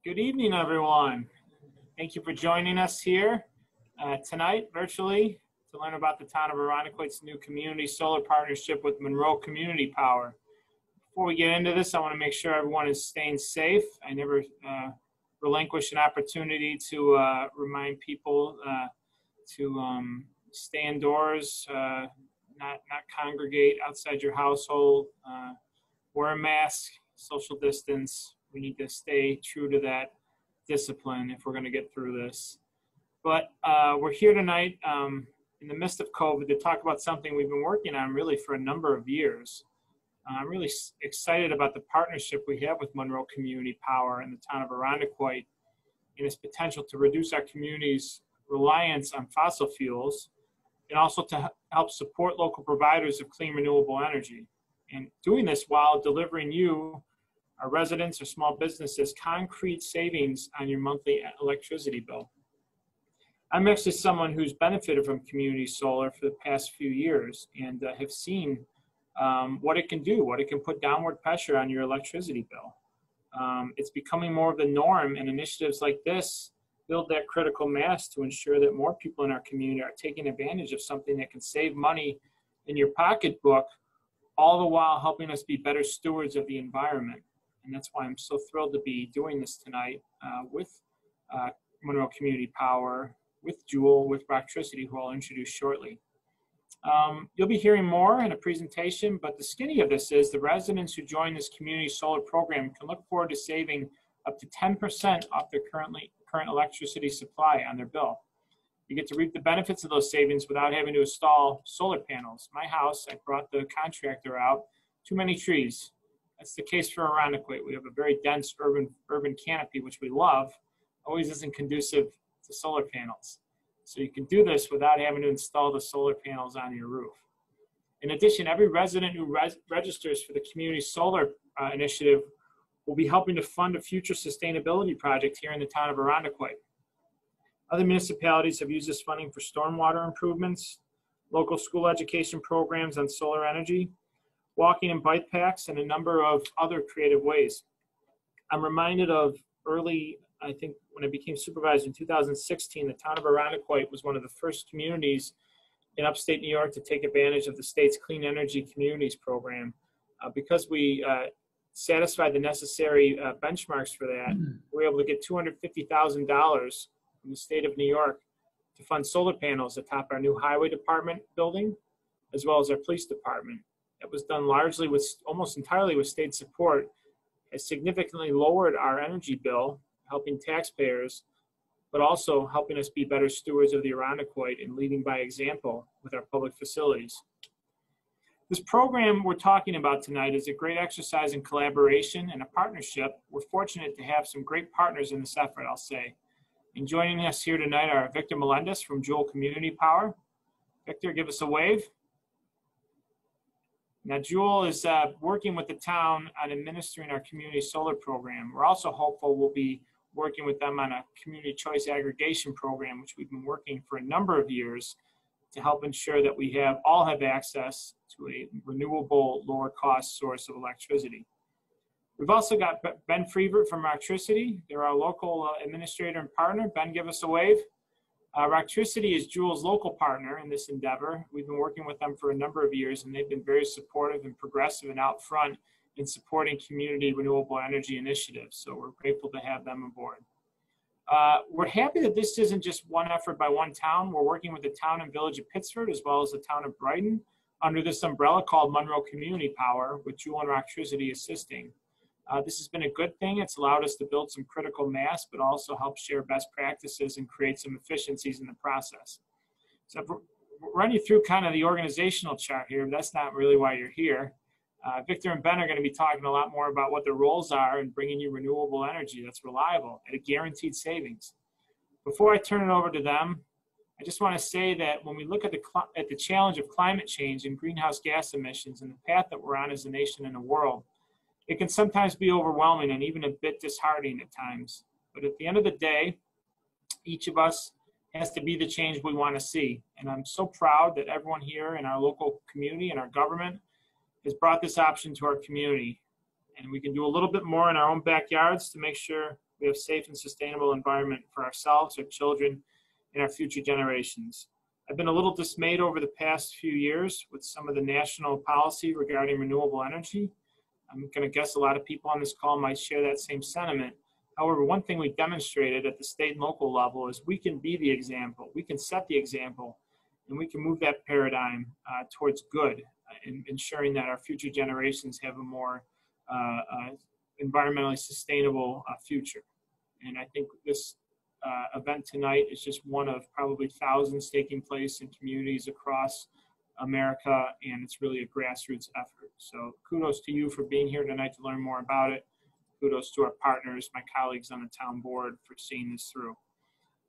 Good evening, everyone. Thank you for joining us here tonight virtually to learn about the town of Irondequoit's new community solar partnership with Monroe Community Power. Before we get into this, I want to make sure everyone is staying safe. I never relinquish an opportunity to remind people to stay indoors, not congregate outside your household, wear a mask, social distance. We need to stay true to that discipline if we're going to get through this. But we're here tonight in the midst of COVID to talk about something we've been working on really for a number of years. I'm really excited about the partnership we have with Monroe Community Power in the town of Irondequoit and its potential to reduce our community's reliance on fossil fuels and also to help support local providers of clean renewable energy. And doing this while delivering you, our residents or small businesses, concrete savings on your monthly electricity bill. I'm actually someone who's benefited from community solar for the past few years and have seen what it can do, what it can put downward pressure on your electricity bill. It's becoming more of the norm, and initiatives like this build that critical mass to ensure that more people in our community are taking advantage of something that can save money in your pocketbook, all the while helping us be better stewards of the environment. And that's why I'm so thrilled to be doing this tonight with Monroe Community Power, with Jewel, with Rochester, who I'll introduce shortly. You'll be hearing more in a presentation, but the skinny of this is the residents who join this community solar program can look forward to saving up to 10% off their current electricity supply on their bill. You get to reap the benefits of those savings without having to install solar panels. My house, I brought the contractor out, too many trees. That's the case for Irondequoit. We have a very dense urban canopy, which we love, always isn't conducive to solar panels. So you can do this without having to install the solar panels on your roof. In addition, every resident who registers for the Community Solar Initiative will be helping to fund a future sustainability project here in the town of Irondequoit. Other municipalities have used this funding for stormwater improvements, local school education programs on solar energy, walking and bike packs, and a number of other creative ways. I'm reminded of early, I think when I became supervisor in 2016, the town of Irondequoit was one of the first communities in upstate New York to take advantage of the state's Clean Energy Communities program. Because we satisfied the necessary benchmarks for that, we were able to get $250,000 from the state of New York to fund solar panels atop our new highway department building, as well as our police department. That was done largely with, almost entirely with state support. It significantly lowered our energy bill, helping taxpayers, but also helping us be better stewards of the Irondequoit and leading by example with our public facilities. This program we're talking about tonight is a great exercise in collaboration and a partnership. We're fortunate to have some great partners in this effort, I'll say. And joining us here tonight are Victor Melendez from Jewel Community Power. Victor, give us a wave. Now, Jewel is working with the town on administering our community solar program. We're also hopeful we'll be working with them on a community choice aggregation program, which we've been working for a number of years to help ensure that we all have access to a renewable, lower cost source of electricity. We've also got Ben Freevert from Rochester. They're our local administrator and partner. Ben, give us a wave. Rochester is Jewel's local partner in this endeavor. We've been working with them for a number of years, and they've been very supportive and progressive and out front in supporting community renewable energy initiatives. So we're grateful to have them on board. We're happy that this isn't just one effort by one town. We're working with the town and village of Pittsford as well as the town of Brighton under this umbrella called Monroe Community Power, with Jewel and Rochester assisting. This has been a good thing. It's allowed us to build some critical mass, but also help share best practices and create some efficiencies in the process. So I'll run you through kind of the organizational chart here, but that's not really why you're here. Victor and Ben are going to be talking a lot more about what their roles are in bringing you renewable energy that's reliable at a guaranteed savings. Before I turn it over to them, I just want to say that when we look at the challenge of climate change and greenhouse gas emissions and the path that we're on as a nation and a world, it can sometimes be overwhelming and even a bit disheartening at times. But at the end of the day, each of us has to be the change we want to see. And I'm so proud that everyone here in our local community and our government has brought this option to our community. And we can do a little bit more in our own backyards to make sure we have a safe and sustainable environment for ourselves, our children, and our future generations. I've been a little dismayed over the past few years with some of the national policy regarding renewable energy. I'm going to guess a lot of people on this call might share that same sentiment. However, one thing we demonstrated at the state and local level is we can be the example. We can set the example, and we can move that paradigm towards good, in ensuring that our future generations have a more environmentally sustainable future. And I think this event tonight is just one of probably thousands taking place in communities across America, and it's really a grassroots effort. So kudos to you for being here tonight to learn more about it. Kudos to our partners, my colleagues on the town board, for seeing this through.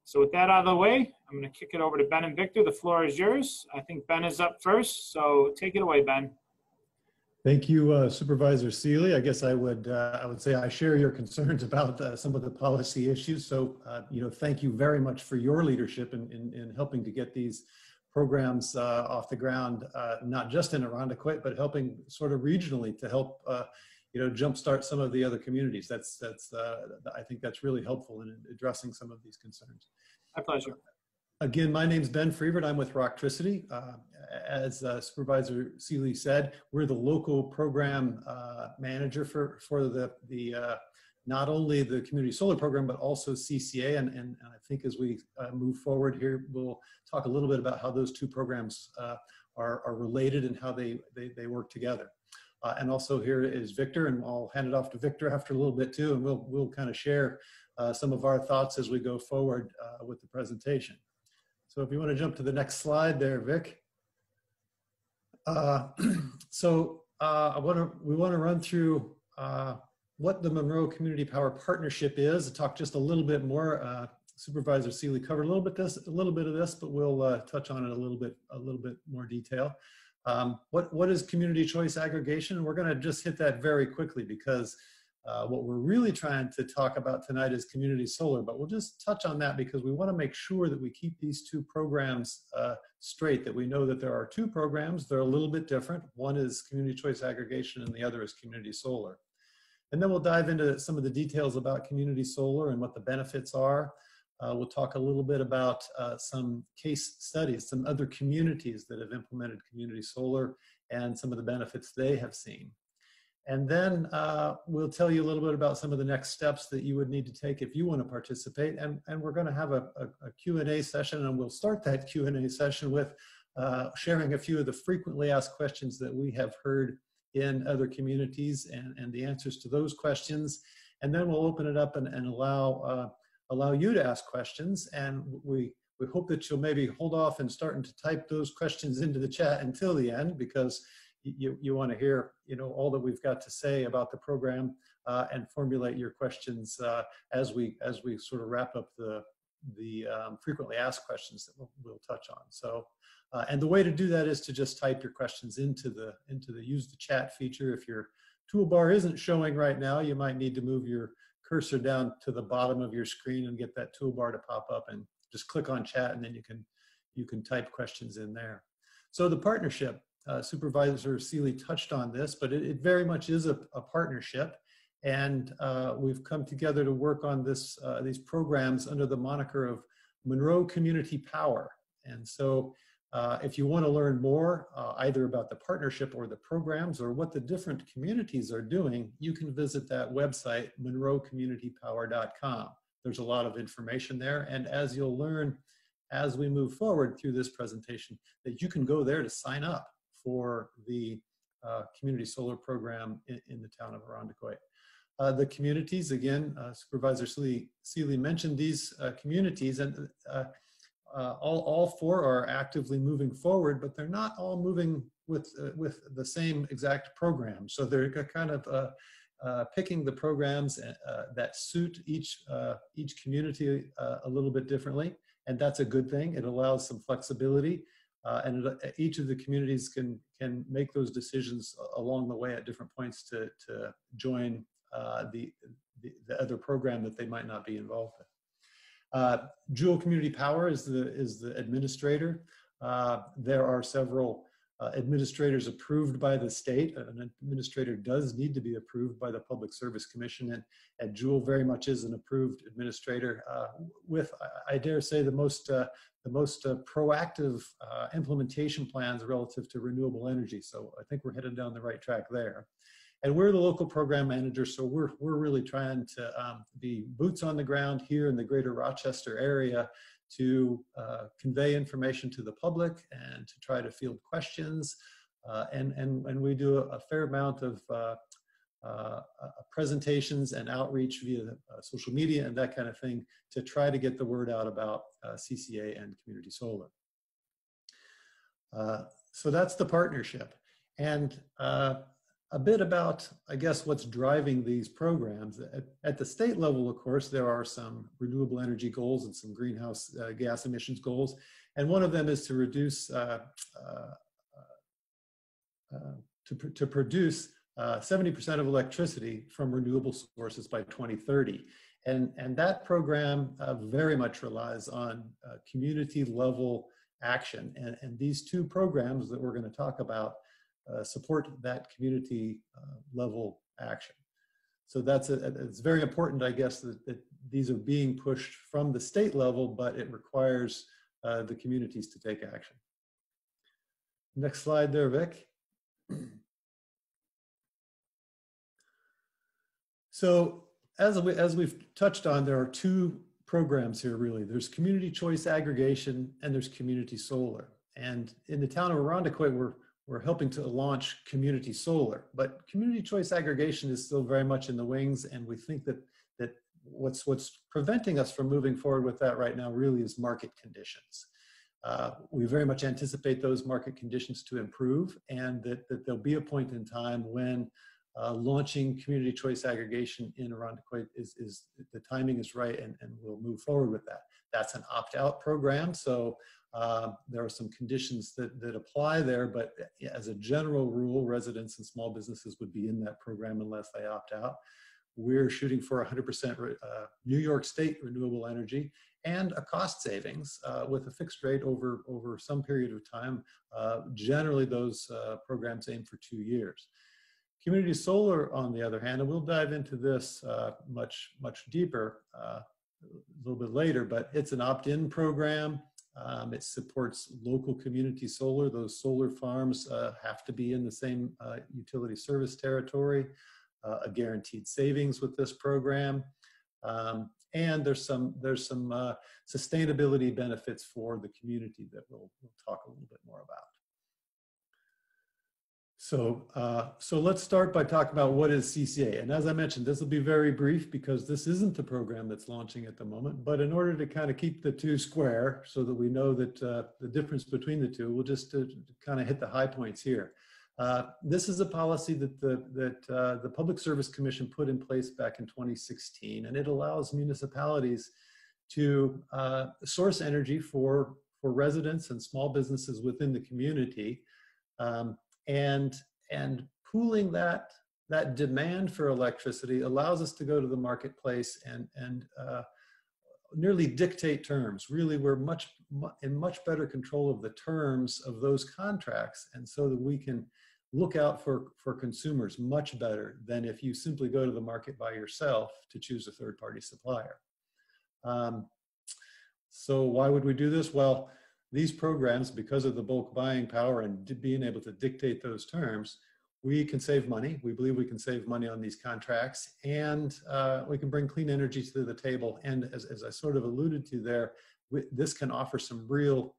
So with that out of the way, I'm going to kick it over to Ben and Victor. The floor is yours. I think Ben is up first, so take it away, Ben. Thank you, Supervisor Seeley. I guess I would say I share your concerns about some of the policy issues. So, thank you very much for your leadership in helping to get these programs off the ground, not just in Irondequoit, but helping sort of regionally to help, jumpstart some of the other communities. I think that's really helpful in addressing some of these concerns. My pleasure. Again, my name's Ben Freevert. I'm with Rochester. As Supervisor Seeley said, we're the local program manager for the not only the community solar program, but also CCA. And I think as we move forward here, we'll talk a little bit about how those two programs are related and how they work together. And also here is Victor, and I'll hand it off to Victor after a little bit too, and we'll kind of share some of our thoughts as we go forward with the presentation. So if you want to jump to the next slide there, Vic. We want to run through what the Monroe Community Power Partnership is. Talk just a little bit more. Supervisor Seeley covered a little bit of this, but we'll touch on it a little bit more detail. What is community choice aggregation? We're going to just hit that very quickly because what we're really trying to talk about tonight is community solar, but we'll just touch on that because we want to make sure that we keep these two programs straight, that we know that there are two programs. They're a little bit different. One is community choice aggregation and the other is community solar. And then we'll dive into some of the details about community solar and what the benefits are. We'll talk a little bit about some case studies, some other communities that have implemented community solar and some of the benefits they have seen. And then we'll tell you a little bit about some of the next steps that you would need to take if you want to participate. And we're going to have a Q&A session, and we'll start that Q&A session with sharing a few of the frequently asked questions that we have heard in other communities and the answers to those questions. And then we'll open it up and allow you to ask questions. And we hope that you'll maybe hold off and starting to type those questions into the chat until the end, because you want to hear all that we've got to say about the program and formulate your questions as we sort of wrap up the frequently asked questions that we'll touch on. So and the way to do that is to just type your questions into the use the chat feature. If your toolbar isn't showing right now, you might need to move your cursor down to the bottom of your screen and get that toolbar to pop up, and just click on chat, and then you can type questions in there. So the partnership. Supervisor Seeley touched on this, but it very much is a partnership, and we've come together to work on these programs under the moniker of Monroe Community Power. And so if you want to learn more either about the partnership or the programs or what the different communities are doing, you can visit that website, monroecommunitypower.com. There's a lot of information there, and as you'll learn as we move forward through this presentation, that you can go there to sign up for the community solar program in the town of Irondequoit. The communities, again, Supervisor Seeley mentioned these communities, and all four are actively moving forward, but they're not all moving with the same exact program. So they're kind of picking the programs that suit each community a little bit differently, and that's a good thing. It allows some flexibility. And each of the communities can make those decisions along the way at different points to join the other program that they might not be involved with. Jewel Community Power is the administrator. There are several administrators approved by the state. An administrator does need to be approved by the Public Service Commission, and Jewel very much is an approved administrator with, I dare say, the most proactive implementation plans relative to renewable energy. So I think we're headed down the right track there. And we're the local program manager, so we're really trying to be boots on the ground here in the greater Rochester area to convey information to the public and to try to field questions. And we do a fair amount of presentations and outreach via social media and that kind of thing to try to get the word out about CCA and Community Solar. So that's the partnership. And a bit about, I guess, what's driving these programs. At the state level, of course, there are some renewable energy goals and some greenhouse gas emissions goals. And one of them is to reduce, to produce 70% of electricity from renewable sources by 2030. And that program very much relies on community level action. And these two programs that we're going to talk about support that community level action. So it's very important, I guess, that these are being pushed from the state level, but it requires the communities to take action. Next slide there, Vic. So as we've touched on, there are two programs here really. There's community choice aggregation and there's community solar. And in the town of Irondequoit, we're helping to launch community solar, but community choice aggregation is still very much in the wings, and we think that what's preventing us from moving forward with that right now really is market conditions. We very much anticipate those market conditions to improve, and that there'll be a point in time when launching community choice aggregation in Irondequoit is the timing is right, and we'll move forward with that. That's an opt-out program, so there are some conditions that apply there, but as a general rule, residents and small businesses would be in that program unless they opt out. We're shooting for 100% New York State renewable energy and a cost savings with a fixed rate over some period of time. Generally, those programs aim for 2 years. Community solar, on the other hand, and we'll dive into this much deeper a little bit later, but it's an opt-in program. It supports local community solar. Those solar farms have to be in the same utility service territory, a guaranteed savings with this program. And there's some sustainability benefits for the community that we'll talk a little bit more about. So let's start by talking about what is CCA. And as I mentioned, this will be very brief because this isn't the program that's launching at the moment. But in order to kind of keep the two square so that we know that the difference between the two, we'll just kind of hit the high points here. This is a policy that the Public Service Commission put in place back in 2016, and it allows municipalities to source energy for residents and small businesses within the community. And pooling that demand for electricity allows us to go to the marketplace and nearly dictate terms. Really, we're in much better control of the terms of those contracts, and so that we can look out for consumers much better than if you simply go to the market by yourself to choose a third-party supplier. So why would we do this? Well, these programs, because of the bulk buying power and being able to dictate those terms, we can save money. We believe we can save money on these contracts, and we can bring clean energy to the table. And as I sort of alluded to there, this can offer some real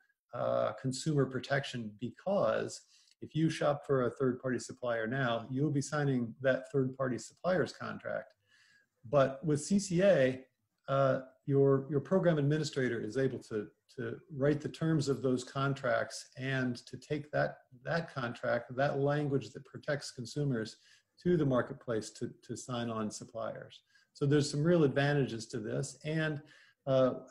consumer protection, because if you shop for a third-party supplier now, you'll be signing that third-party supplier's contract. But with CCA, your program administrator is able to write the terms of those contracts and to take that contract, that language that protects consumers, to the marketplace to sign on suppliers. So there's some real advantages to this. And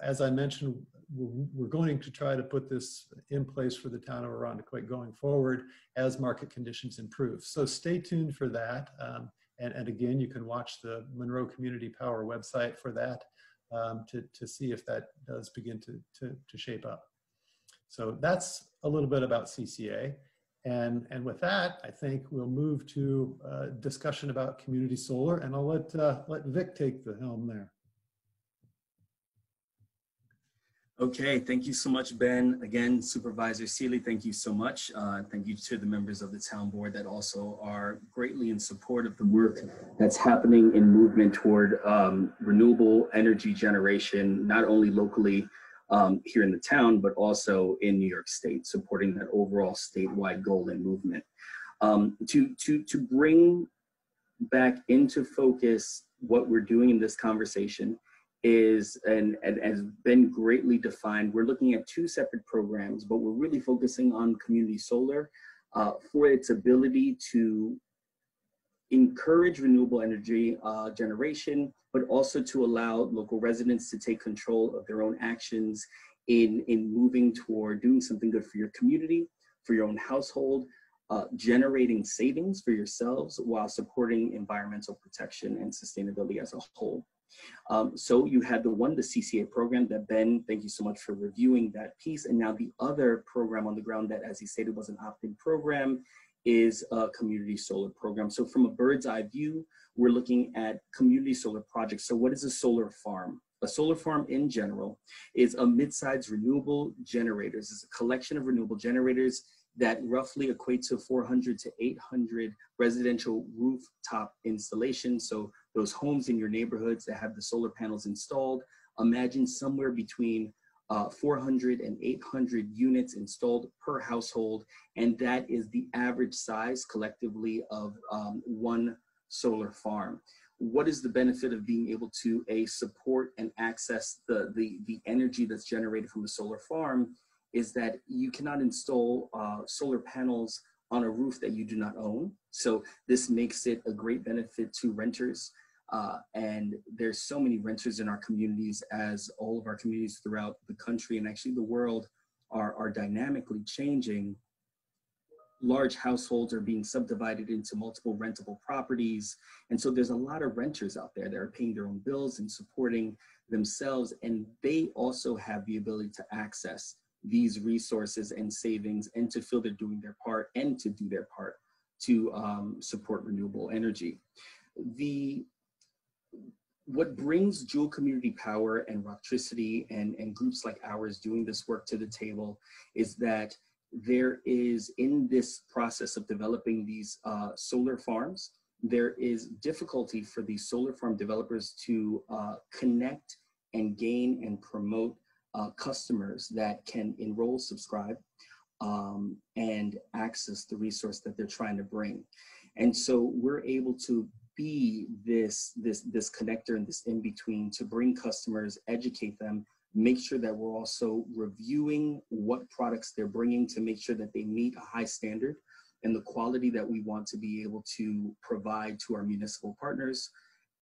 as I mentioned, we're going to try to put this in place for the town of Irondequoit going forward as market conditions improve. So stay tuned for that. And again, you can watch the Monroe Community Power website for that. To see if that does begin to shape up. So that's a little bit about CCA. And with that, I think we'll move to discussion about community solar, and I'll let Vic take the helm there. Okay, thank you so much, Ben. Again, Supervisor Seeley, thank you so much. Thank you to the members of the town board that also are greatly in support of the work that's happening in movement toward renewable energy generation, not only locally here in the town, but also in New York State, supporting that overall statewide goal and movement. To bring back into focus what we're doing in this conversation is, and has been greatly defined, we're looking at two separate programs, but we're really focusing on community solar for its ability to encourage renewable energy generation, but also to allow local residents to take control of their own actions in moving toward doing something good for your community, for your own household, generating savings for yourselves while supporting environmental protection and sustainability as a whole. So you had the CCA program that Ben, thank you so much for reviewing that piece. And now the other program on the ground that, as he stated, was an opt-in program is a community solar program. So from a bird's eye view, we're looking at community solar projects. So what is a solar farm? A solar farm in general is a mid-sized renewable generators. It's a collection of renewable generators that roughly equate to 400 to 800 residential rooftop installations. So those homes in your neighborhoods that have the solar panels installed, imagine somewhere between 400 and 800 units installed per household. And that is the average size collectively of one solar farm. What is the benefit of being able to support and access the energy that's generated from a solar farm is that you cannot install solar panels on a roof that you do not own. So this makes it a great benefit to renters. And there's so many renters in our communities, as all of our communities throughout the country and actually the world are dynamically changing. Large households are being subdivided into multiple rentable properties. And so there's a lot of renters out there that are paying their own bills and supporting themselves. And they also have the ability to access these resources and savings and to feel they're doing their part and to do their part to support renewable energy. What brings Jewel Community Power and Rochester and groups like ours doing this work to the table is that there is, in this process of developing these solar farms, there is difficulty for these solar farm developers to connect and gain and promote customers that can enroll, subscribe, and access the resource that they're trying to bring. And so we're able to be this connector and this in-between to bring customers, educate them, make sure that we're also reviewing what products they're bringing to make sure that they meet a high standard and the quality that we want to be able to provide to our municipal partners.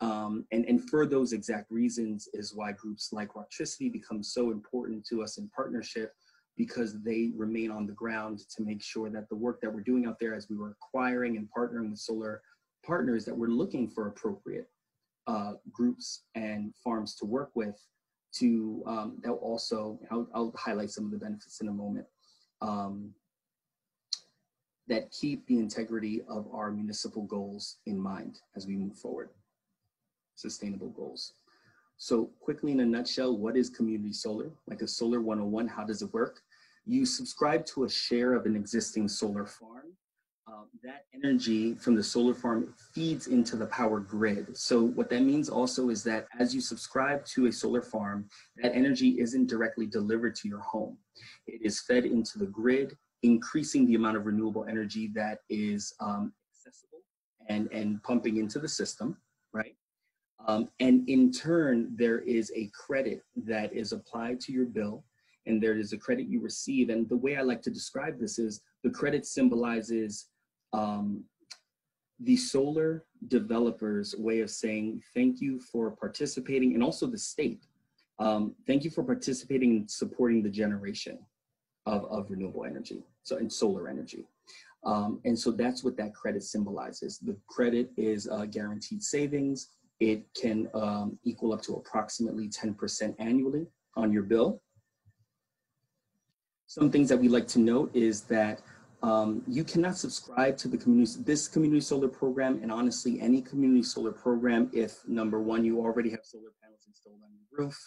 And for those exact reasons is why groups like Rochester become so important to us in partnership, because they remain on the ground to make sure that the work that we're doing out there as we were acquiring and partnering with solar partners, that we're looking for appropriate groups and farms to work with to, that also, I'll highlight some of the benefits in a moment, that keep the integrity of our municipal goals in mind as we move forward, sustainable goals. So quickly, in a nutshell, what is community solar? Like a solar 101, how does it work? You subscribe to a share of an existing solar farm. That energy from the solar farm feeds into the power grid. So what that means also is that as you subscribe to a solar farm, that energy isn't directly delivered to your home. It is fed into the grid, increasing the amount of renewable energy that is accessible and pumping into the system, right? And in turn, there is a credit that is applied to your bill, and there is a credit you receive. And the way I like to describe this is the credit symbolizes the solar developers' way of saying thank you for participating, and also the state. Thank you for participating and supporting the generation of renewable energy, so in solar energy. And so that's what that credit symbolizes. The credit is guaranteed savings. It can equal up to approximately 10% annually on your bill. Some things that we like to note is that You cannot subscribe to this community solar program, and honestly, any community solar program, if number one, you already have solar panels installed on your roof.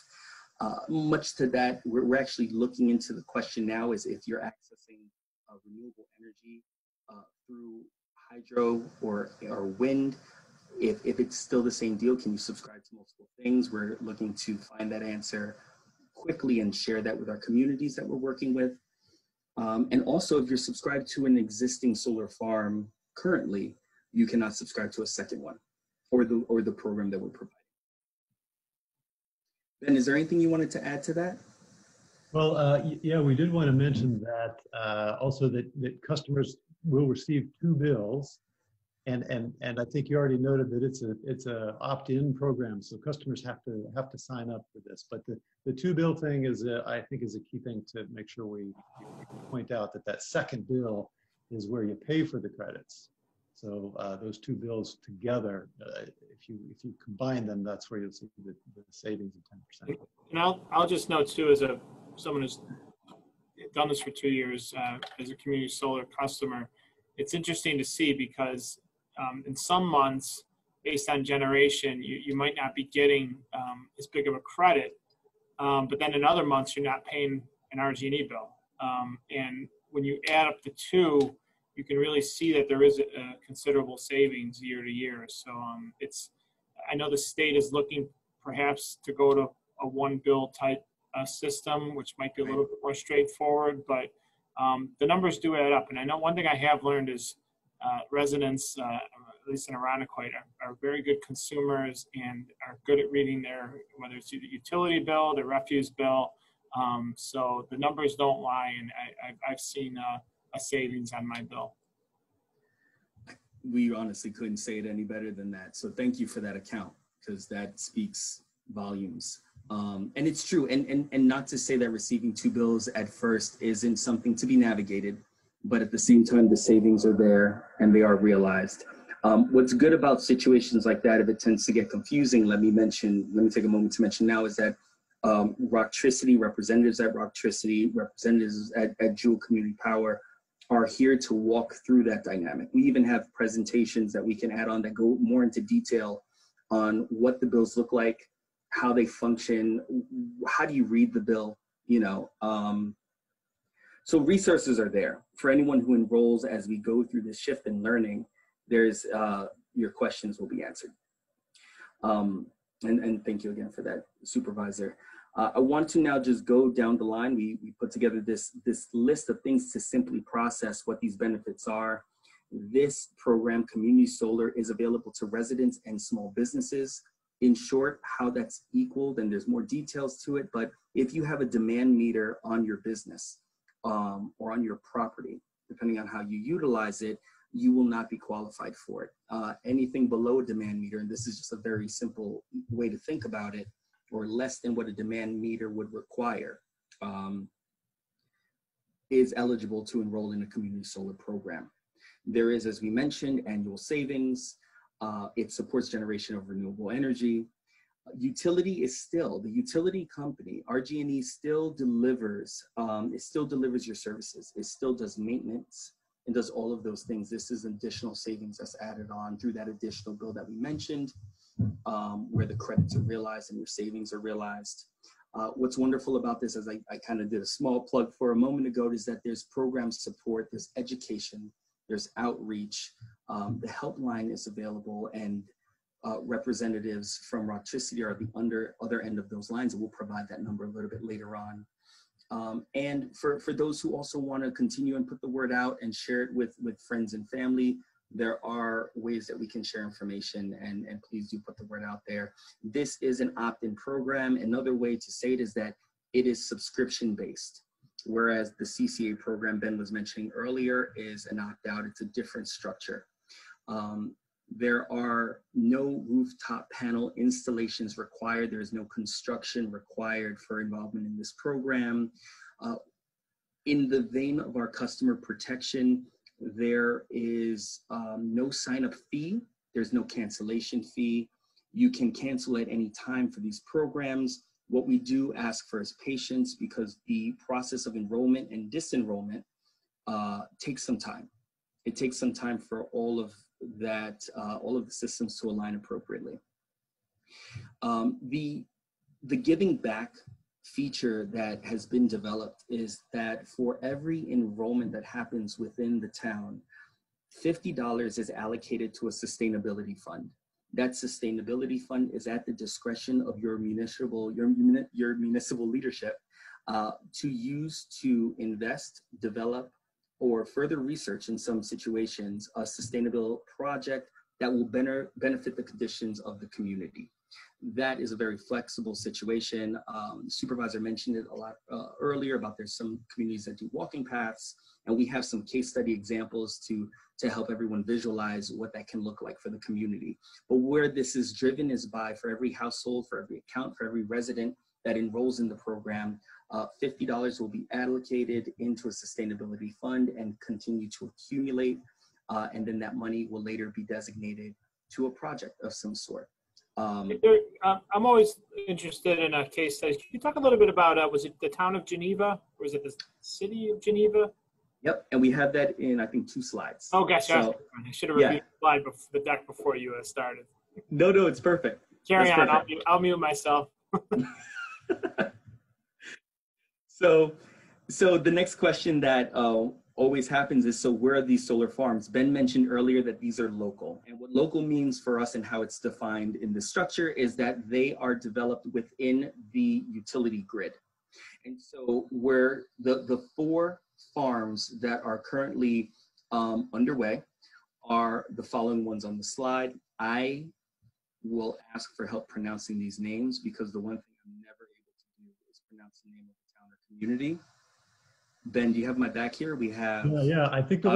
Much to that, we're actually looking into the question now is if you're accessing renewable energy through hydro or wind, if it's still the same deal, can you subscribe to multiple things? We're looking to find that answer quickly and share that with our communities that we're working with. And also, if you're subscribed to an existing solar farm currently, you cannot subscribe to a second one or the program that we're providing. Ben, is there anything you wanted to add to that? Well, yeah, we did want to mention that also that customers will receive 2 bills, and I think you already noted that it's a opt-in program, so customers have to sign up for this. But the 2 bill thing is I think is a key thing to make sure we point out that second bill is where you pay for the credits. So those 2 bills together, if you combine them, that's where you'll see the savings of 10%. And I'll just note too, as someone who's done this for 2 years as a community solar customer, it's interesting to see because in some months, based on generation, you might not be getting as big of a credit, but then in other months you're not paying an RG&E bill. And when you add up the 2, you can really see that there is a considerable savings year to year. So I know the state is looking perhaps to go to a 1 bill type system, which might be a little bit more straightforward, but the numbers do add up. And I know one thing I have learned is residents, at least in Irondequoit, are very good consumers and are good at reading whether it's the utility bill, the refuse bill. So the numbers don't lie, and I've seen a savings on my bill. We honestly couldn't say it any better than that. So thank you for that account, because that speaks volumes. And it's true. And not to say that receiving 2 bills at first isn't something to be navigated, but at the same time, the savings are there and they are realized. What's good about situations like that, if it tends to get confusing, let me take a moment to mention now, is that Rochester, representatives at Rochester, representatives at Jewel Community Power are here to walk through that dynamic. We even have presentations that we can add on that go more into detail on what the bills look like, how they function, how do you read the bill, so resources are there for anyone who enrolls. As we go through this shift in learning, there's your questions will be answered. And thank you again for that, Supervisor. I want to now just go down the line. We put together this list of things to simply process what these benefits are. This program, Community Solar, is available to residents and small businesses. In short, how that's equaled, and there's more details to it, but if you have a demand meter on your business or on your property, depending on how you utilize it, you will not be qualified for it. Anything below a demand meter, and this is just a very simple way to think about it, or less than what a demand meter would require, is eligible to enroll in a community solar program. There is, as we mentioned, annual savings. It supports generation of renewable energy. Utility is still, the utility company, RG&E still delivers, it still delivers your services. It still does maintenance and does all of those things. This is additional savings that's added on through that additional bill that we mentioned, where the credits are realized and your savings are realized. What's wonderful about this, as I kind of did a small plug for a moment ago, is that there's program support, there's education, there's outreach. The helpline is available, and representatives from Rochester are the other end of those lines, and we'll provide that number a little bit later on. And for those who also want to continue and put the word out and share it with friends and family, there are ways that we can share information, and please do put the word out there. This is an opt-in program. Another way to say it is that it is subscription-based, whereas the CCA program Ben was mentioning earlier is an opt-out. It's a different structure. There are no rooftop panel installations required. There is no construction required for involvement in this program. In the vein of our customer protection, there is no sign-up fee. There's no cancellation fee. You can cancel at any time for these programs. What we do ask for is patience, because the process of enrollment and disenrollment takes some time. It takes some time for all of that, all of the systems to align appropriately. The giving back feature that has been developed is that for every enrollment that happens within the town, $50 is allocated to a sustainability fund. That sustainability fund is at the discretion of your municipal leadership to use to invest, develop, or further research in some situations a sustainable project that will benefit the conditions of the community. That is a very flexible situation. The supervisor mentioned it a lot earlier about there's some communities that do walking paths, and we have some case study examples to help everyone visualize what that can look like for the community. But where this is driven is by, for every household, for every account, for every resident that enrolls in the program, $50 will be allocated into a sustainability fund and continue to accumulate. And then that money will later be designated to a project of some sort. I'm always interested in a case study. Can you talk a little bit about, was it the town of Geneva, or was it the city of Geneva? Yep, and we have that in, I think, 2 slides. Oh, gosh, so, I should have reviewed the deck before you started. No, it's perfect. Carry on, I'll mute myself. So the next question that always happens is, so where are these solar farms? Ben mentioned earlier that these are local. And what local means for us and how it's defined in the structure is that they are developed within the utility grid. And so where the 4 farms that are currently underway are the following ones on the slide. I will ask for help pronouncing these names because the one thing I'm never able to do is pronounce the name of the town or community. Ben, do you have my back here? We have. Yeah. I think the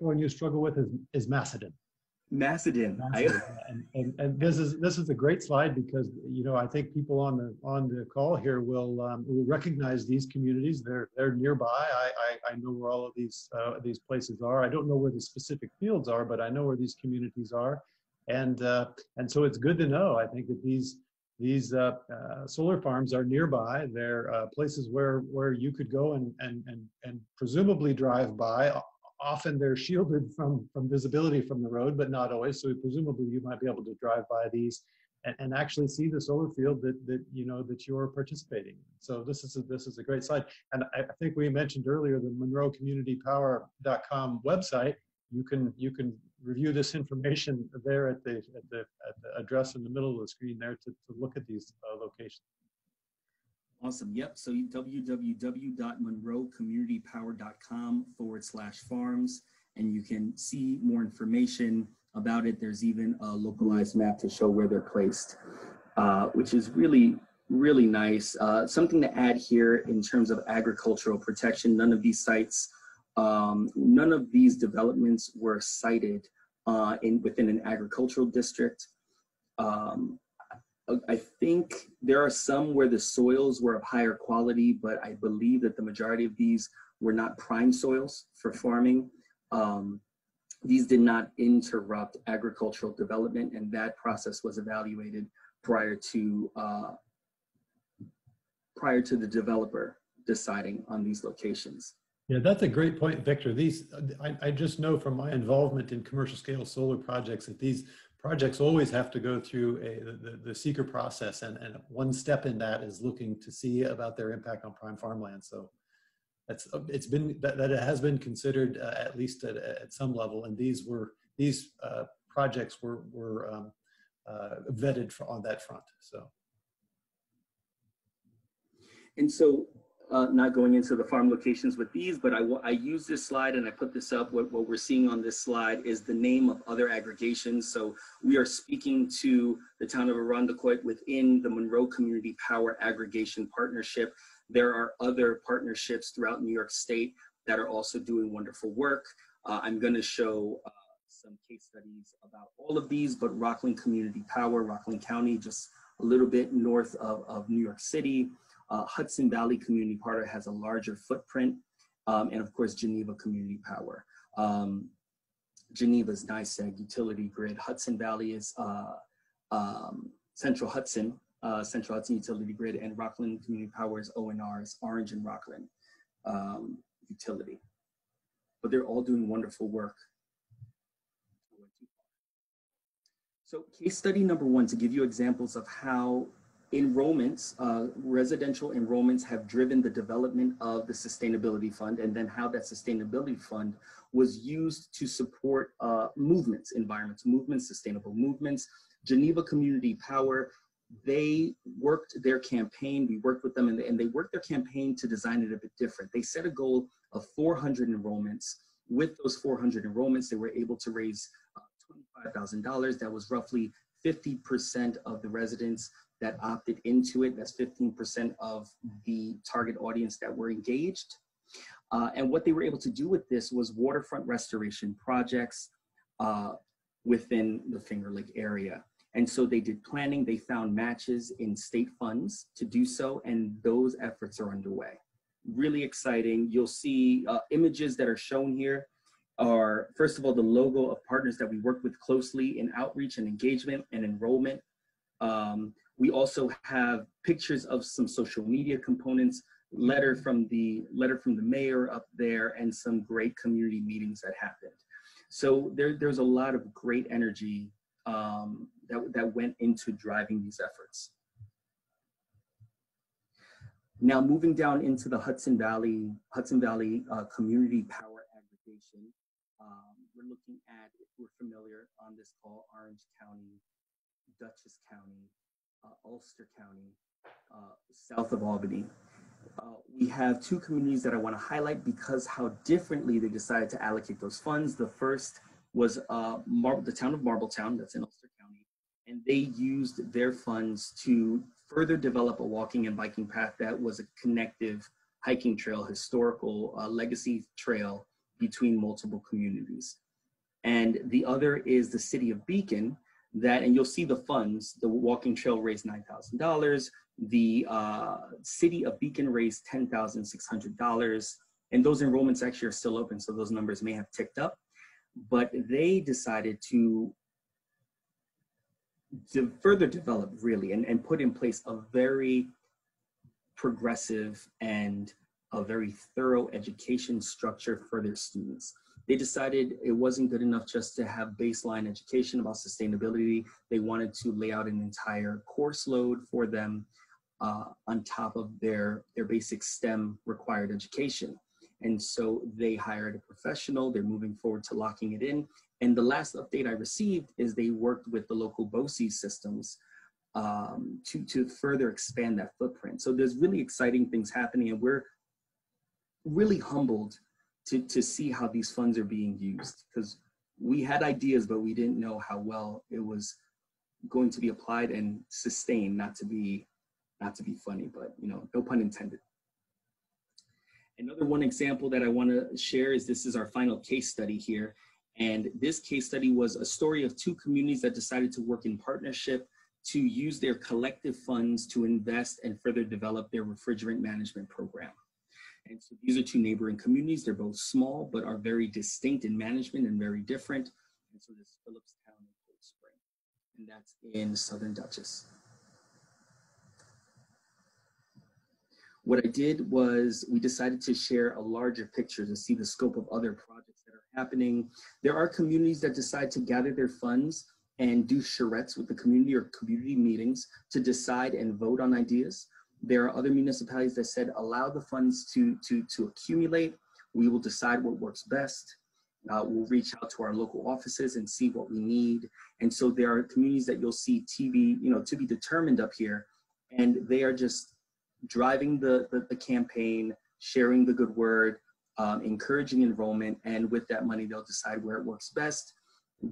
one you struggle with is Macedon. Macedon. And this is a great slide because I think people on the call here will recognize these communities. They're nearby. I know where all of these places are. I don't know where the specific fields are, but I know where these communities are, and so it's good to know. I think that these solar farms are nearby. They're places where you could go and presumably drive by. Often they're shielded from visibility from the road, but not always. So presumably you might be able to drive by these and actually see the solar field that you're participating in. So this is a great slide. And I think we mentioned earlier the MonroeCommunityPower.com website. You can review this information there at the address in the middle of the screen there to look at these locations. Awesome. Yep. So www.monroecommunitypower.com/farms, and you can see more information about it. There's even a localized map to show where they're placed, which is really, really nice. Something to add here in terms of agricultural protection, none of these sites, none of these developments were sited within an agricultural district. I think there are some where the soils were of higher quality, but I believe that the majority of these were not prime soils for farming. These did not interrupt agricultural development, and that process was evaluated prior to the developer deciding on these locations. Yeah, that's a great point, Victor. I just know from my involvement in commercial scale solar projects that these projects always have to go through the seeker process, and one step in that is looking to see about their impact on prime farmland. So that it has been considered at least at some level, and these projects were vetted on that front. So. And so, not going into the farm locations with these, but I use this slide and I put this up. What we're seeing on this slide is the name of other aggregations. So we are speaking to the town of Irondequoit within the Monroe Community Power Aggregation Partnership. There are other partnerships throughout New York State that are also doing wonderful work. I'm going to show some case studies about all of these, but Rockland Community Power, Rockland County, just a little bit north of New York City. Hudson Valley Community Power has a larger footprint, and of course, Geneva Community Power. Geneva's NYSEG utility grid. Hudson Valley is Central Hudson utility grid, and Rockland Community Power is ONR's Orange and Rockland. utility. But they're all doing wonderful work. So case study number one, to give you examples of how enrollments, residential enrollments have driven the development of the Sustainability Fund, and then how that Sustainability Fund was used to support movements, environmental movements, sustainable movements. Geneva Community Power, they worked their campaign, we worked with them, and they worked their campaign to design it a bit different. They set a goal of 400 enrollments. With those 400 enrollments, they were able to raise $25,000. That was roughly 50% of the residents that opted into it. That's 15% of the target audience that were engaged. And what they were able to do with this was waterfront restoration projects within the Finger Lake area. And so they did planning, they found matches in state funds to do so, and those efforts are underway. Really exciting. You'll see images that are shown here are, first of all, the logo of partners that we work with closely in outreach and engagement and enrollment. We also have pictures of some social media components, letter from the mayor up there, and some great community meetings that happened. So there's a lot of great energy that went into driving these efforts. Now moving down into the Hudson Valley Community Power aggregation, we're looking at, if we're familiar on this call, Orange County, Dutchess County, Ulster County, south of Albany. We have two communities that I want to highlight because how differently they decided to allocate those funds. The first was the town of Marbletown, that's in Ulster County, and they used their funds to further develop a walking and biking path that was a connective hiking trail, historical legacy trail between multiple communities. And the other is the city of Beacon, and you'll see the funds, the walking trail raised $9,000, the city of Beacon raised $10,600, and those enrollments actually are still open, so those numbers may have ticked up, but they decided to further develop really and put in place a very progressive and a very thorough education structure for their students. They decided it wasn't good enough just to have baseline education about sustainability. They wanted to lay out an entire course load for them on top of their basic STEM required education. And so they hired a professional. They're moving forward to locking it in. And the last update I received is they worked with the local BOCES systems to further expand that footprint. So there's really exciting things happening, and we're really humbled to see how these funds are being used, because we had ideas, but we didn't know how well it was going to be applied and sustained, not to be funny, but no pun intended. Another one example that I want to share is this is our final case study here. And this case study was a story of two communities that decided to work in partnership to use their collective funds to invest and further develop their refrigerant management program. And so these are two neighboring communities. They're both small, but are very distinct in management and very different. And so this is Phillipstown and Cold Spring, and that's in Southern Dutchess. What I did was we decided to share a larger picture to see the scope of other projects that are happening. There are communities that decide to gather their funds and do charrettes with the community or community meetings to decide and vote on ideas. There are other municipalities that said, allow the funds to accumulate. We will decide what works best. We'll reach out to our local offices and see what we need. And so there are communities that you'll see to be determined up here, and they are just driving the campaign, sharing the good word, encouraging enrollment, and with that money, they'll decide where it works best.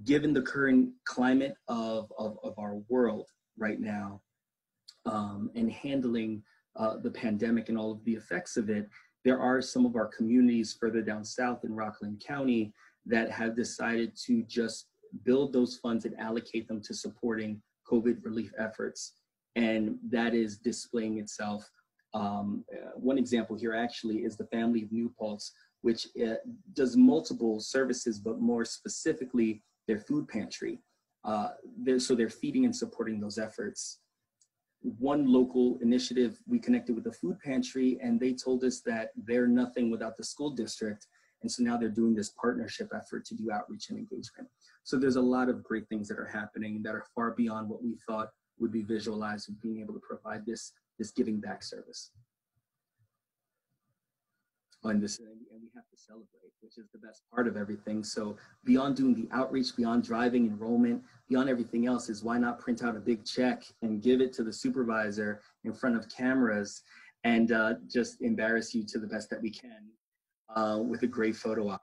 Given the current climate of our world right now, and handling the pandemic and all of the effects of it, there are some of our communities further down south in Rockland County that have decided to just build those funds and allocate them to supporting COVID relief efforts. And that is displaying itself. One example here actually is the family of New Paltz, which does multiple services, but more specifically their food pantry. So they're feeding and supporting those efforts. one local initiative, we connected with the food pantry, and they told us that they're nothing without the school district. And so now they're doing this partnership effort to do outreach and engagement. So there's a lot of great things that are happening that are far beyond what we thought would be visualized with being able to provide this giving back service. And we have to celebrate, which is the best part of everything. So beyond doing the outreach, beyond driving enrollment, beyond everything else, is why not print out a big check and give it to the supervisor in front of cameras and just embarrass you to the best that we can with a great photo op.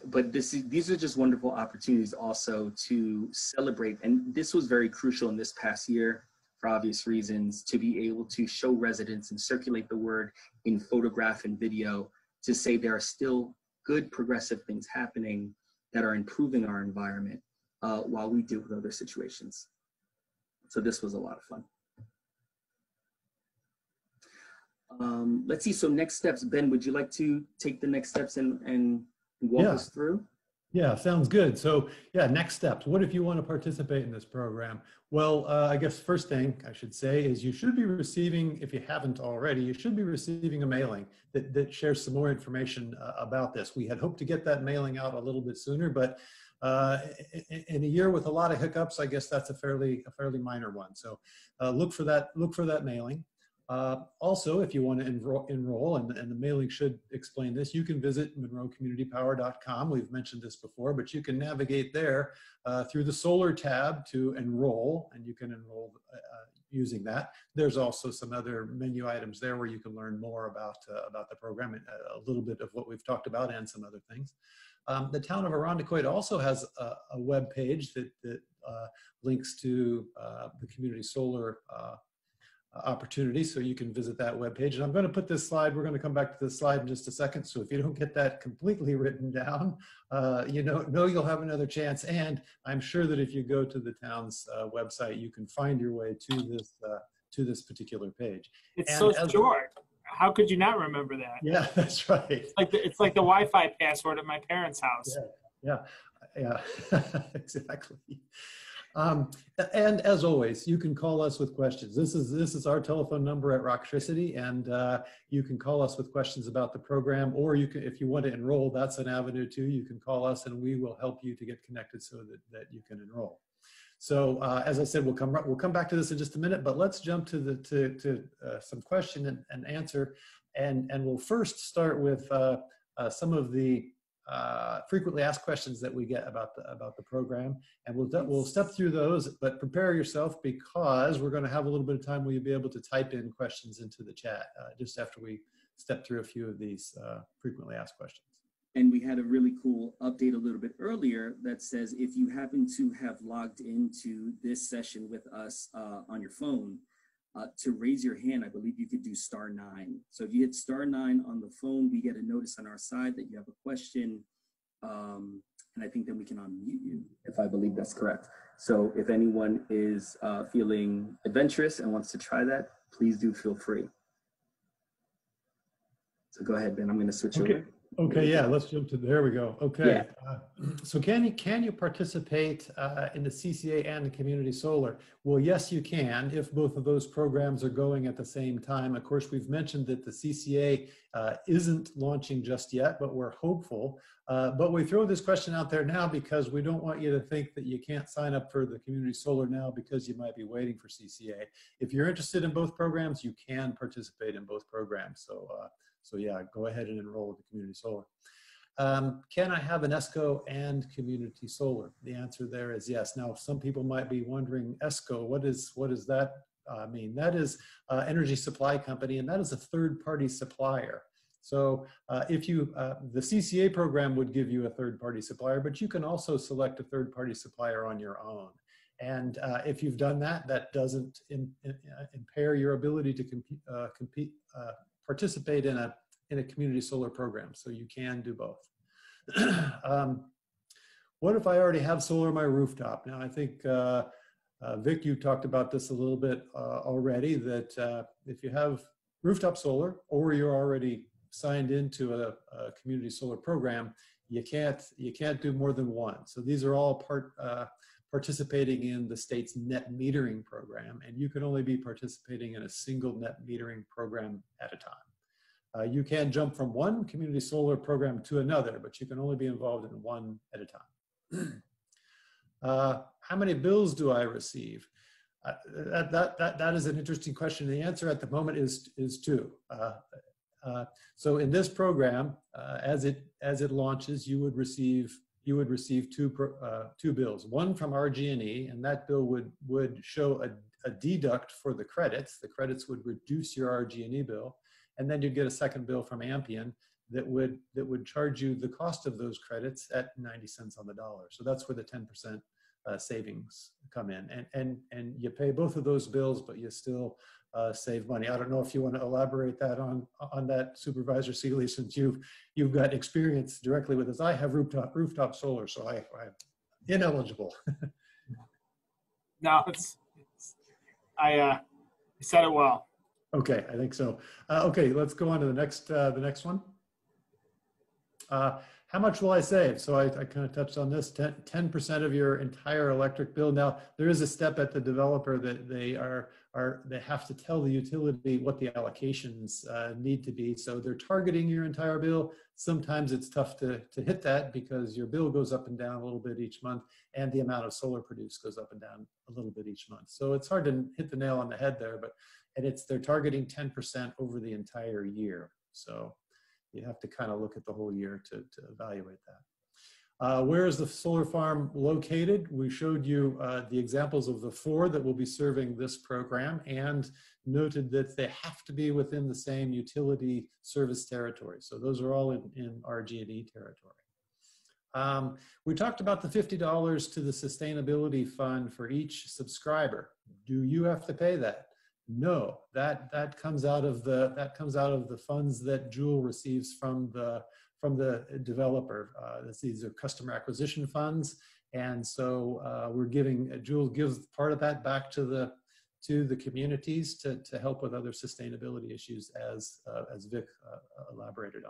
But these are just wonderful opportunities also to celebrate. And this was very crucial in this past year for obvious reasons, to be able to show residents and circulate the word in photograph and video to say there are still good progressive things happening that are improving our environment while we deal with other situations. So this was a lot of fun. Let's see, so next steps. Ben, would you like to take the next steps and walk us through? Yeah, sounds good. So yeah, next steps. What if you want to participate in this program? Well, I guess first thing I should say is you should be receiving, if you haven't already, you should be receiving a mailing that shares some more information about this. We had hoped to get that mailing out a little bit sooner, but in a year with a lot of hiccups, I guess that's a fairly minor one. So look for that mailing. Also, if you want to enroll, and the mailing should explain this, you can visit monroecommunitypower.com. We've mentioned this before, but you can navigate there through the solar tab to enroll, and you can enroll using that. There's also some other menu items there where you can learn more about the program, and a little bit of what we've talked about and some other things. The town of Irondequoit also has a web page that links to the community solar opportunity, so you can visit that webpage. And I'm going to put this slide, we're going to come back to this slide in just a second, so if you don't get that completely written down, you know you'll have another chance. And I'm sure that if you go to the town's website, you can find your way to this particular page. It's so short. How could you not remember that? Yeah, that's right. It's like the Wi-Fi password at my parents' house. Yeah, exactly. And as always, you can call us with questions. This is our telephone number at Rochester, and you can call us with questions about the program, or you can, if you want to enroll, that's an avenue too. You can call us and we will help you to get connected so that you can enroll. So as I said, we'll come back to this in just a minute, but let's jump to some question and answer, and we'll first start with some of the frequently asked questions that we get about the program, and we'll step through those, but prepare yourself because we're going to have a little bit of time where you'll be able to type in questions into the chat just after we step through a few of these frequently asked questions. And we had a really cool update a little bit earlier that says if you happen to have logged into this session with us on your phone, to raise your hand, I believe you could do *9. So if you hit *9 on the phone, we get a notice on our side that you have a question, and I think then we can unmute you, if I believe that's correct. So if anyone is feeling adventurous and wants to try that, please do feel free. So go ahead, Ben, I'm going to switch over. Okay, yeah, let's jump to, there we go. Okay, yeah. So can you participate in the CCA and the Community Solar? Well, yes, you can if both of those programs are going at the same time. Of course, we've mentioned that the CCA isn't launching just yet, but we're hopeful. But we throw this question out there now because we don't want you to think that you can't sign up for the Community Solar now because you might be waiting for CCA. If you're interested in both programs, you can participate in both programs. So yeah, go ahead and enroll with the Community Solar. Can I have an ESCO and Community Solar? The answer there is yes. Now, some people might be wondering, ESCO, what does that mean? That is energy supply company, and that is a third-party supplier. So if you, the CCA program would give you a third-party supplier, but you can also select a third-party supplier on your own. And if you've done that, that doesn't impair your ability to participate in a community solar program. So you can do both. What if I already have solar on my rooftop? Now I think Vic, you talked about this a little bit already, that if you have rooftop solar or you're already signed into a community solar program, you can't do more than one. So these are all participating in the state's net metering program, and you can only be participating in a single net metering program at a time. You can jump from one community solar program to another, but you can only be involved in one at a time. How many bills do I receive? That is an interesting question. The answer at the moment is two. So in this program, as it launches, you would receive two bills. One from RG&E, and that bill would show a deduct for the credits. The credits would reduce your RG&E bill, and then you'd get a second bill from Ampion that would charge you the cost of those credits at 90 cents on the dollar. So that's where the 10% savings come in, and you pay both of those bills, but you still save money. I don't know if you want to elaborate that on that, Supervisor Seeley, since you've got experience directly with this. I have rooftop solar, so I'm ineligible. No, I said it well. Okay, I think so. Okay, let's go on to the next one. How much will I save? So I kind of touched on this, 10% of your entire electric bill. Now, there is a step at the developer that they have to tell the utility what the allocations need to be. So they're targeting your entire bill. Sometimes it's tough to hit that because your bill goes up and down a little bit each month, and the amount of solar produced goes up and down a little bit each month. So it's hard to hit the nail on the head there, but they're targeting 10% over the entire year. So you have to kind of look at the whole year to evaluate that. Where is the solar farm located? We showed you the examples of the 4 that will be serving this program, and noted that they have to be within the same utility service territory. So those are all in RG&E territory. We talked about the $50 to the sustainability fund for each subscriber. Do you have to pay that? No, that comes out of the funds that Joule receives from the developer. These are customer acquisition funds, and so Joule gives part of that back to the communities to help with other sustainability issues, as Vic elaborated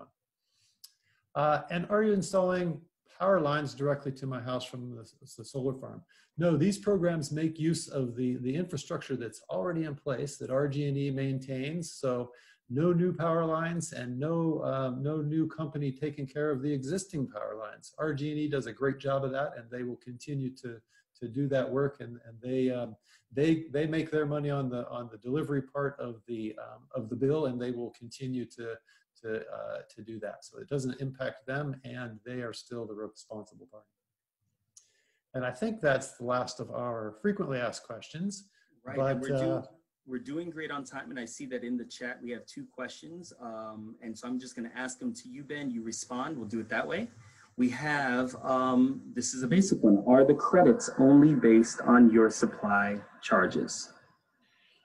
on. And are you installing power lines directly to my house from the solar farm? No, these programs make use of the infrastructure that's already in place that RG&E maintains. So no new power lines, and no new company taking care of the existing power lines. RG&E does a great job of that, and they will continue to do that work. And they make their money on the delivery part of the bill, and they will continue to do that. So it doesn't impact them, and they are still the responsible party. And I think that's the last of our frequently asked questions. Right, but, and we're doing great on time, and I see that in the chat we have 2 questions. And so I'm just going to ask them to you, Ben. You respond. We'll do it that way. We have, this is a basic one. Are the credits only based on your supply charges?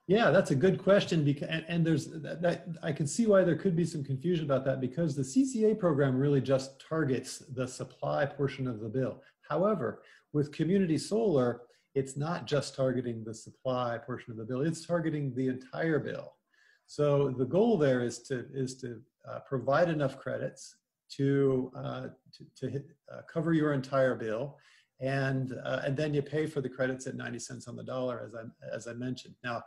Yeah, that's a good question, and there's that I can see why there could be some confusion about that, because the CCA program really just targets the supply portion of the bill. However, with community solar, it's not just targeting the supply portion of the bill, it's targeting the entire bill. So the goal there is to provide enough credits to cover your entire bill, and then you pay for the credits at 90 cents on the dollar, as I mentioned. Now,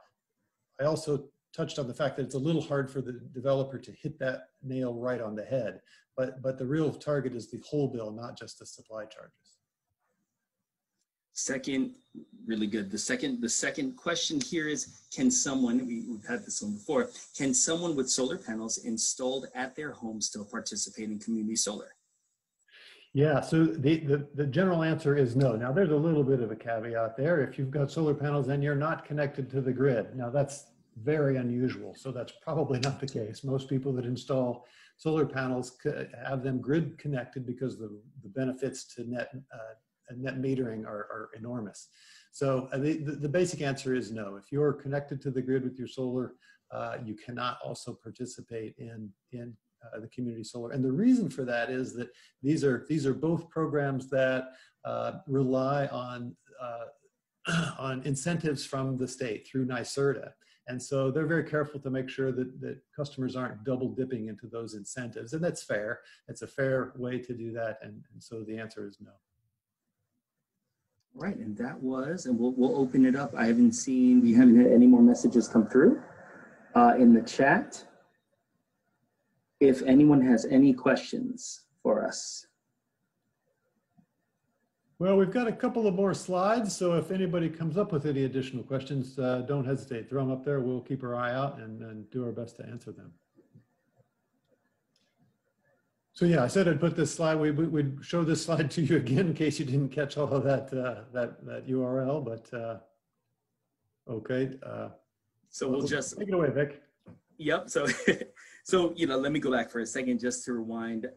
I also touched on the fact that it's a little hard for the developer to hit that nail right on the head, but the real target is the whole bill, not just the supply charges. Second, really good. The second question here is, can someone, we've had this one before, can someone with solar panels installed at their home still participate in community solar? Yeah, so the general answer is no. Now, there's a little bit of a caveat there. If you've got solar panels and you're not connected to the grid, now that's very unusual, so that's probably not the case. Most people that install solar panels have them grid connected because the benefits to net metering are enormous. So the basic answer is no. If you're connected to the grid with your solar, you cannot also participate in the community solar. And the reason for that is that these are both programs that rely on incentives from the state through NYSERDA. And so they're very careful to make sure that customers aren't double dipping into those incentives. And that's fair. It's a fair way to do that. And so the answer is no. All right, and that was, and we'll open it up. We haven't had any more messages come through in the chat. If anyone has any questions for us. Well, we've got a couple of more slides, so if anybody comes up with any additional questions, don't hesitate. Throw them up there. We'll keep our eye out and do our best to answer them. So yeah, I said I'd put this slide, we'd show this slide to you again in case you didn't catch all of that URL, but okay. So we'll just take it away, Vic. Yep. So, let me go back for a second just to rewind.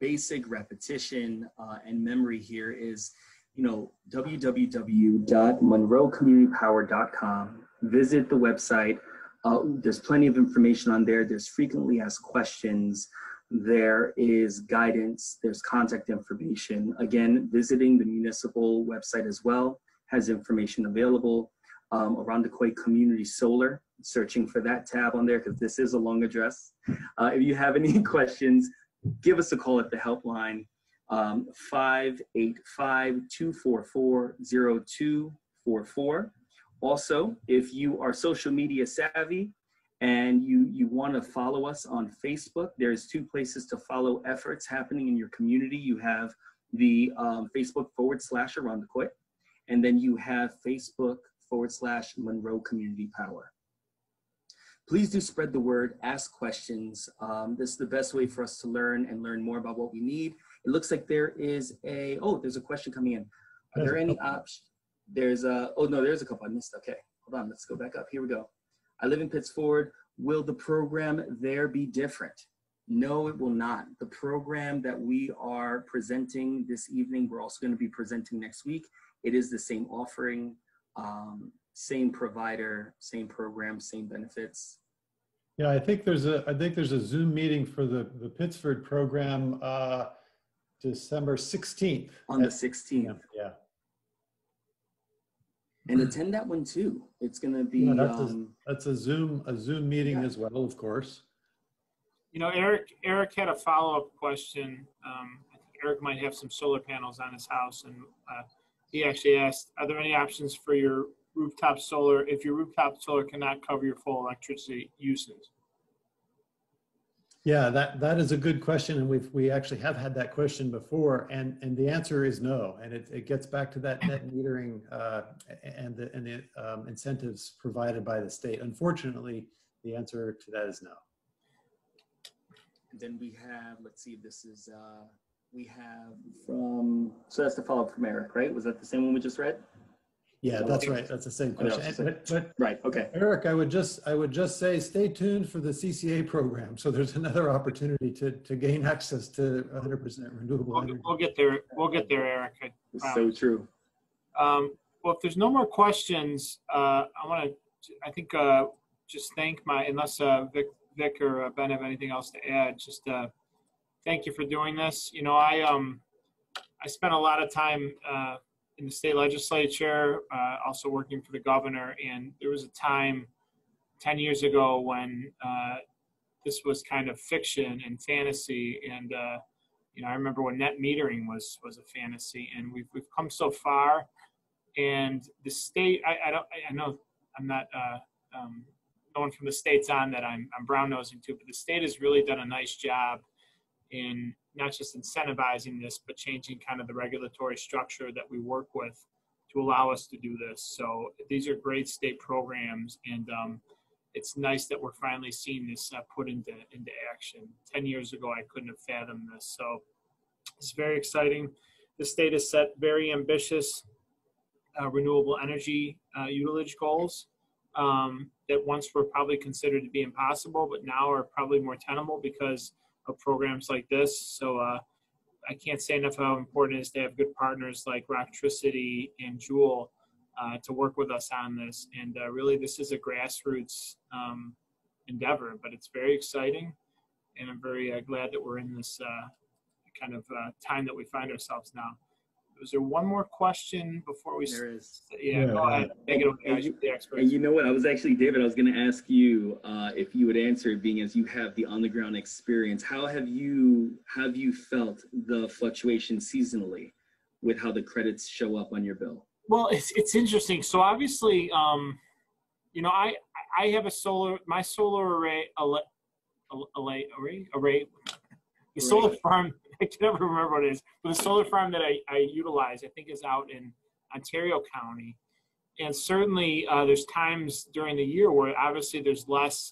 Basic repetition and memory here is, www.monroecommunitypower.com. Visit the website. There's plenty of information on there. There's frequently asked questions. There is guidance. There's contact information. Again, visiting the municipal website as well has information available. Irondequoit Community Solar, searching for that tab on there because this is a long address. If you have any questions, give us a call at the helpline, 585-244-0244. Also, if you are social media savvy and you want to follow us on Facebook, there's 2 places to follow efforts happening in your community. You have the Facebook /Irondequoit, and then you have Facebook /Monroe Community Power. Please do spread the word, ask questions. This is the best way for us to learn more about what we need. It looks like there's a question coming in. Are there any options? There's a couple I missed. Okay, hold on, let's go back up. Here we go. I live in Pittsford. Will the program there be different? No, it will not. The program that we are presenting this evening, we're also going to be presenting next week. It is the same offering, same provider, same program, same benefits. Yeah, I think there's a Zoom meeting for the Pittsford program December 16th. On the 16th. Yeah. And attend that one too. It's going to be. Yeah, that's a Zoom meeting as well, of course. Eric had a follow-up question. I think Eric might have some solar panels on his house, and he actually asked, are there any options for your rooftop solar if your rooftop solar cannot cover your full electricity usage? Yeah, that is a good question, and we actually have had that question before, and the answer is no, and it gets back to that net metering and the incentives provided by the state. Unfortunately, the answer to that is no. And then we have, let's see, this is so that's the follow-up from Eric, right? Was that the same one we just read? Yeah, that's right. That's the same question. But right, okay. Eric, I would just say stay tuned for the CCA program. So there's another opportunity to gain access to 100% renewable energy. We'll get there. We'll get there, Eric. It's so true. Well, if there's no more questions, I think just thank unless Vic or Ben have anything else to add, just thank you for doing this. I spent a lot of time in the state legislature, also working for the governor, and there was a time 10 years ago when this was kind of fiction and fantasy, and I remember when net metering was a fantasy, and we've come so far. And the state, I know I'm not no one from the state's on that I'm brown nosing to, but the state has really done a nice job in not just incentivizing this, but changing kind of the regulatory structure that we work with to allow us to do this. So these are great state programs, and it's nice that we're finally seeing this put into action. 10 years ago, I couldn't have fathomed this. So it's very exciting. The state has set very ambitious renewable energy utilage goals that once were probably considered to be impossible, but now are probably more tenable because of programs like this. So I can't say enough how important it is to have good partners like Rochester and Jewel to work with us on this. And really, this is a grassroots endeavor, but it's very exciting. And I'm very glad that we're in this kind of time that we find ourselves now. Was there one more question before we? There is. Yeah, go ahead. Take it away, guys. You're the experts. And you know what? I was actually, David, I was going to ask you if you would answer, being as you have the on-the-ground experience. How have you felt the fluctuation seasonally with how the credits show up on your bill? Well, it's interesting. So obviously, you know, I have my solar array, the solar farm, I can never remember what it is, but the solar farm that I utilize, I think, is out in Ontario County. And certainly there's times during the year where obviously there's less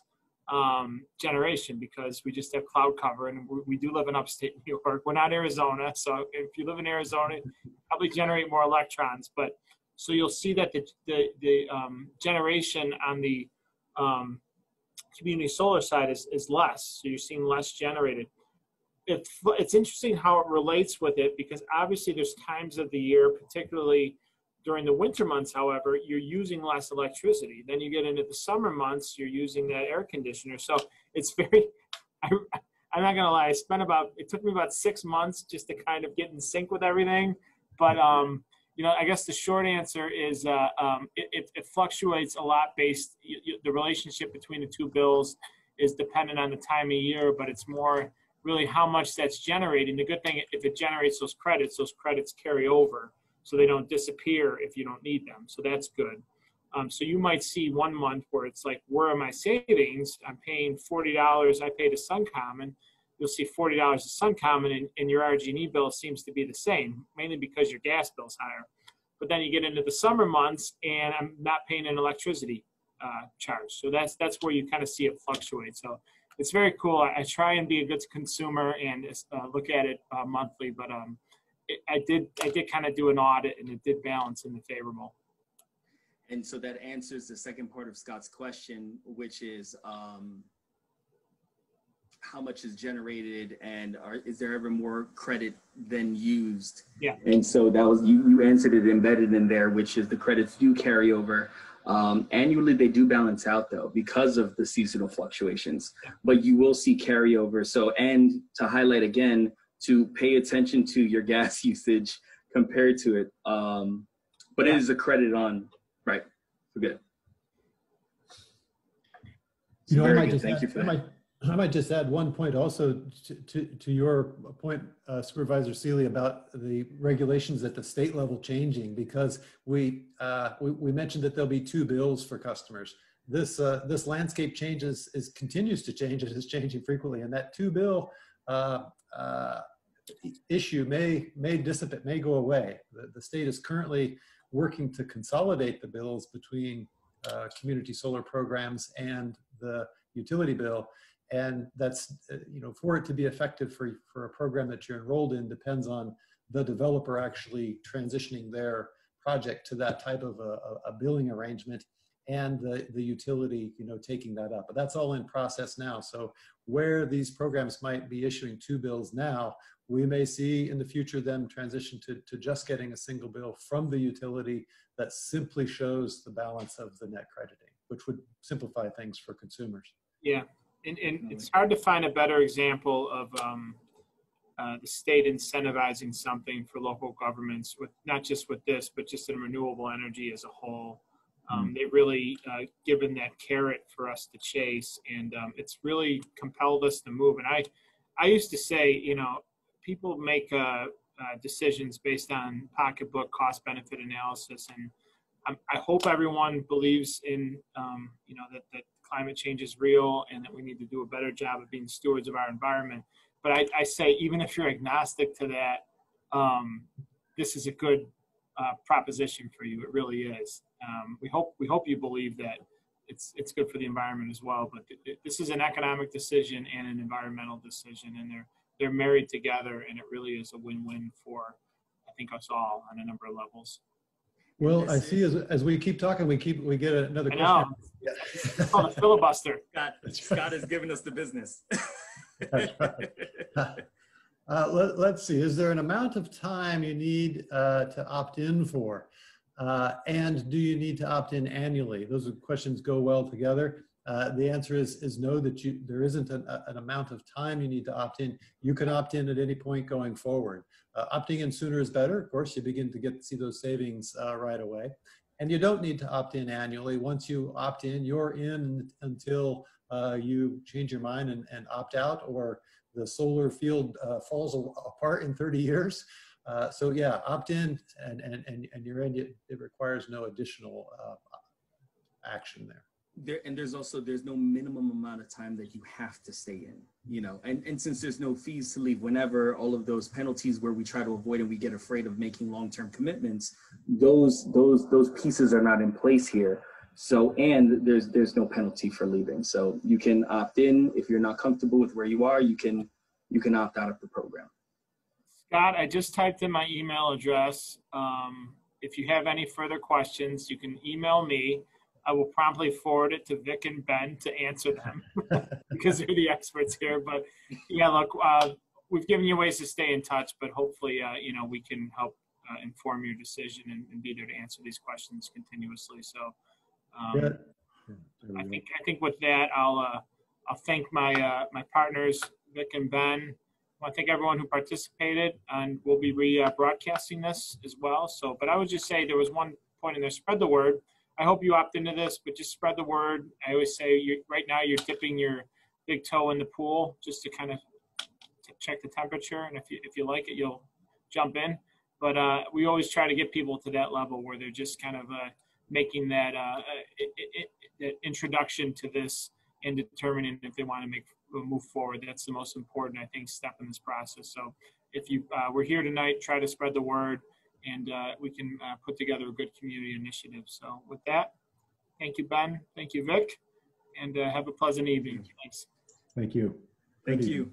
generation because we just have cloud cover, and we do live in upstate New York. We're not Arizona, so if you live in Arizona, you probably generate more electrons. But so you'll see that the generation on the community solar side is less. So you're seeing less generated. It's interesting how it relates with it, because obviously there's times of the year, particularly during the winter months, however, you're using less electricity. Then you get into the summer months, you're using that air conditioner. So it's very, I'm not gonna lie, it took me about 6 months just to kind of get in sync with everything. But you know, I guess the short answer is it fluctuates a lot based, the relationship between the two bills is dependent on the time of year, but it's more really how much that's generating. The good thing, if it generates those credits carry over, so they don't disappear if you don't need them. So that's good. So you might see one month where it's like, where are my savings? I'm paying $40, I pay to SunCommon. You'll see $40 to SunCommon, and your RG&E bill seems to be the same, mainly because your gas bill's higher. But then you get into the summer months, and I'm not paying an electricity charge. So that's where you kind of see it fluctuate. So it's very cool. I try and be a good consumer and look at it monthly, but I did kind of do an audit, and it did balance in the favorable. And so that answers the second part of Scott's question, which is how much is generated, and is there ever more credit than used? Yeah. And so that was, you answered it embedded in there, which is the credits do carry over. Annually, they do balance out though, because of the seasonal fluctuations, but you will see carryover. So, and to highlight again, to pay attention to your gas usage compared to it. But it is a credit on, right? Forget it. You know, I might just add one point also to your point, Supervisor Seeley, about the regulations at the state level changing, because we mentioned that there'll be 2 bills for customers. This landscape continues to change. It is changing frequently, and that 2 bill issue may dissipate, may go away. The state is currently working to consolidate the bills between community solar programs and the utility bill. And that's, you know, for it to be effective for a program that you're enrolled in depends on the developer actually transitioning their project to that type of a billing arrangement, and the utility, you know, taking that up. But that's all in process now. So where these programs might be issuing 2 bills now, we may see in the future them transition to just getting a single bill from the utility that simply shows the balance of the net crediting, which would simplify things for consumers. Yeah. And it's hard to find a better example of the state incentivizing something for local governments, with not just with this, but just in renewable energy as a whole. They really given that carrot for us to chase, and it's really compelled us to move. And I used to say, you know, people make decisions based on pocketbook cost benefit analysis, and I hope everyone believes in you know, that climate change is real, and that we need to do a better job of being stewards of our environment. But I say, even if you're agnostic to that, this is a good proposition for you. It really is. We hope you believe that it's good for the environment as well. But this is an economic decision and an environmental decision, and they're married together, and it really is a win-win for, I think, us all on a number of levels. Well, I see as we keep talking, we get another question. I know. It's called a filibuster. Scott has given us the business. That's right. Let's see. Is there an amount of time you need to opt in for? And do you need to opt in annually? Those questions go well together. The answer is no, that there isn't an amount of time you need to opt in. You can opt in at any point going forward. Opting in sooner is better. Of course, you begin to see those savings right away. And you don't need to opt in annually. Once you opt in, you're in until you change your mind and opt out, or the solar field falls apart in 30 years. So yeah, opt in and you're in. It requires no additional action there. There's no minimum amount of time that you have to stay in, you know, and since there's no fees to leave whenever, all of those penalties where we try to avoid and we get afraid of making long-term commitments, those pieces are not in place here. So, and there's no penalty for leaving. So you can opt in. If you're not comfortable with where you are, you can opt out of the program. Scott, I just typed in my email address. If you have any further questions, you can email me. I will promptly forward it to Vic and Ben to answer them because they're the experts here. But yeah, look, we've given you ways to stay in touch, but hopefully, you know, we can help inform your decision and be there to answer these questions continuously. So I think with that, I'll thank my partners, Vic and Ben. I want to thank everyone who participated, and we'll be broadcasting this as well. So, but I would just say there was one point in there: spread the word. I hope you opt into this, but just spread the word. I always say right now you're dipping your big toe in the pool just to kind of check the temperature, and if you like it, you'll jump in. But we always try to get people to that level where they're just kind of making that that introduction to this and determining if they want to move forward. That's the most important, I think, step in this process. So if we're here tonight, try to spread the word, and we can put together a good community initiative. So with that, thank you, Ben. Thank you, Vic. And have a pleasant evening. Thanks. Thank you. Thank you.